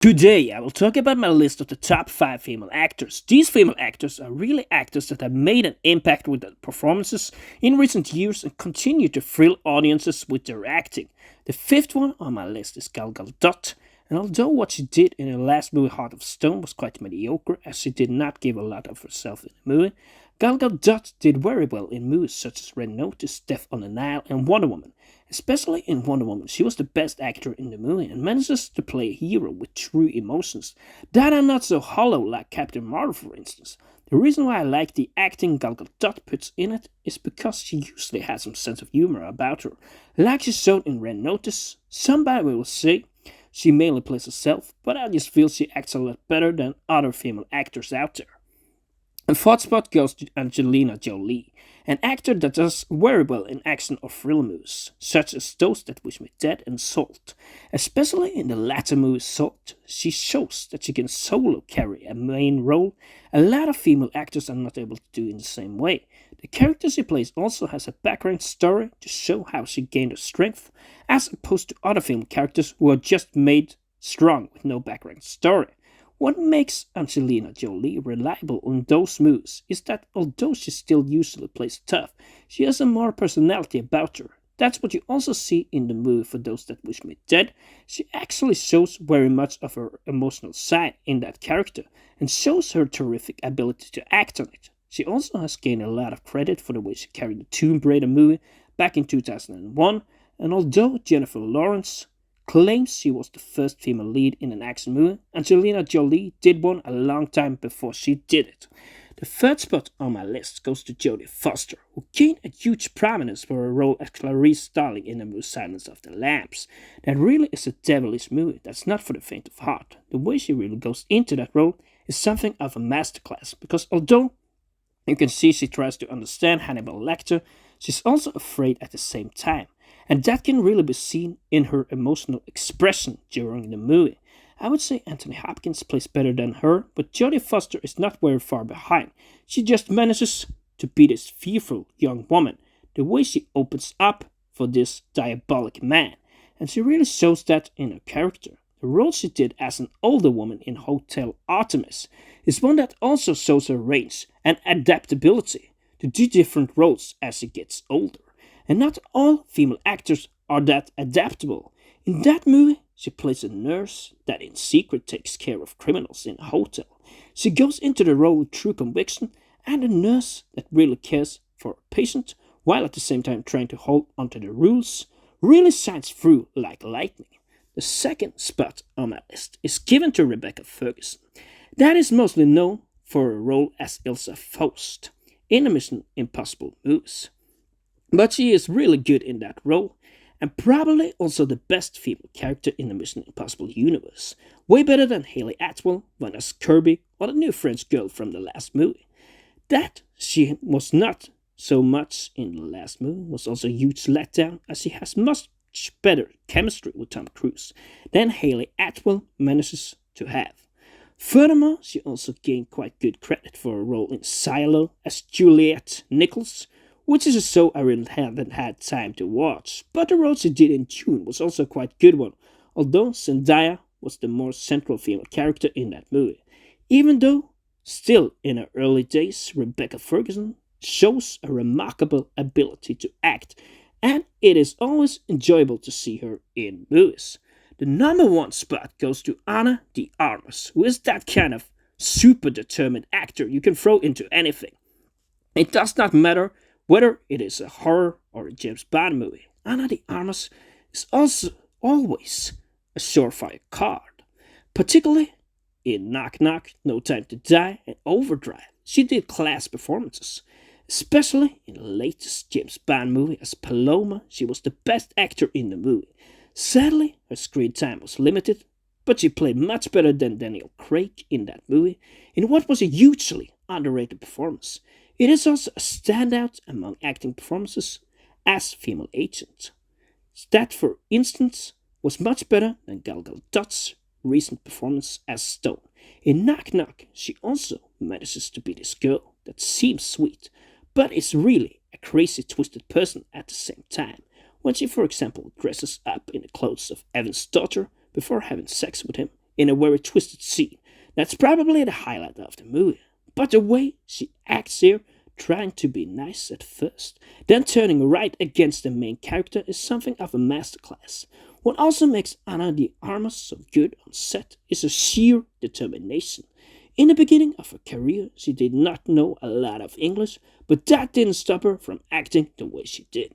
Today, I will talk about my list of the top 5 female actors. These female actors are really actors that have made an impact with their performances in recent years and continue to thrill audiences with their acting. The fifth one on my list is Galdot, and although what she did in her last movie Heart of Stone was quite mediocre, as she did not give a lot of herself in the movie, Gal Gadot did very well in movies such as Red Notice, Death on the Nile, and Wonder Woman. Especially in Wonder Woman, she was the best actor in the movie and manages to play a hero with true emotions that are not so hollow like Captain Marvel, for instance. The reason why I like the acting Gal Gadot puts in it is because she usually has some sense of humor about her, like she showed in Red Notice. Somebody will say she mainly plays herself, but I just feel she acts a lot better than other female actors out there. And fourth spot goes to Angelina Jolie, an actor that does very well in action or thriller movies, such as Those That Wish Me Dead and Salt. Especially in the latter movie Salt, she shows that she can solo carry a main role a lot of female actors are not able to do in the same way. The character she plays also has a background story to show how she gained her strength, as opposed to other film characters who are just made strong with no background story. What makes Angelina Jolie reliable in those moves is that although she still usually plays tough, she has a more personality about her. That's what you also see in the movie For Those That Wish Me Dead. She actually shows very much of her emotional side in that character and shows her terrific ability to act on it. She also has gained a lot of credit for the way she carried the Tomb Raider movie back in 2001, and although Jennifer Lawrence claims she was the first female lead in an action movie, Angelina Jolie did one a long time before she did it. The third spot on my list goes to Jodie Foster, who gained a huge prominence for her role as Clarice Starling in the movie Silence of the Lambs. That really is a devilish movie that's not for the faint of heart. The way she really goes into that role is something of a masterclass, because although you can see she tries to understand Hannibal Lecter, she's also afraid at the same time, and that can really be seen in her emotional expression during the movie. I would say Anthony Hopkins plays better than her, but Jodie Foster is not very far behind. She just manages to be this fearful young woman, the way she opens up for this diabolic man, and she really shows that in her character. The role she did as an older woman in Hotel Artemis is one that also shows her range and adaptability to do different roles as she gets older. And not all female actors are that adaptable. In that movie, she plays a nurse that in secret takes care of criminals in a hotel. She goes into the role with true conviction and a nurse that really cares for a patient while at the same time trying to hold onto the rules really shines through like lightning. The second spot on my list is given to Rebecca Ferguson. That is mostly known for her role as Ilsa Faust in the Mission Impossible movies. But she is really good in that role, and probably also the best female character in the Mission Impossible universe. Way better than Haley Atwell, Vanessa Kirby, or the new French girl from the last movie. That she was not so much in the last movie was also a huge letdown, as she has much better chemistry with Tom Cruise than Haley Atwell manages to have. Furthermore, she also gained quite good credit for her role in Silo as Juliette Nichols, which is a show I really haven't had time to watch, but the role she did in June was also quite a good one, although Zendaya was the more central female character in that movie. Even though, still in her early days, Rebecca Ferguson shows a remarkable ability to act, and it is always enjoyable to see her in movies. The number one spot goes to Ana de Armas, who is that kind of super determined actor you can throw into anything. It does not matter whether it is a horror or a James Bond movie. Ana de Armas is also always a surefire card, particularly in Knock Knock, No Time to Die, and Overdrive. She did class performances. Especially in the latest James Bond movie as Paloma, she was the best actor in the movie. Sadly, her screen time was limited, but she played much better than Daniel Craig in that movie, in what was a hugely underrated performance. It is also a standout among acting performances as female agent. That, for instance, was much better than Gal Gadot's recent performance as Stone. In Knock Knock, she also manages to be this girl that seems sweet, but is really a crazy twisted person at the same time, when she, for example, dresses up in the clothes of Evan's daughter before having sex with him in a very twisted scene. That's probably the highlight of the movie. But the way she acts here, trying to be nice at first, then turning right against the main character, is something of a masterclass. What also makes Ana de Armas so good on set is her sheer determination. In the beginning of her career, she did not know a lot of English, but that didn't stop her from acting the way she did.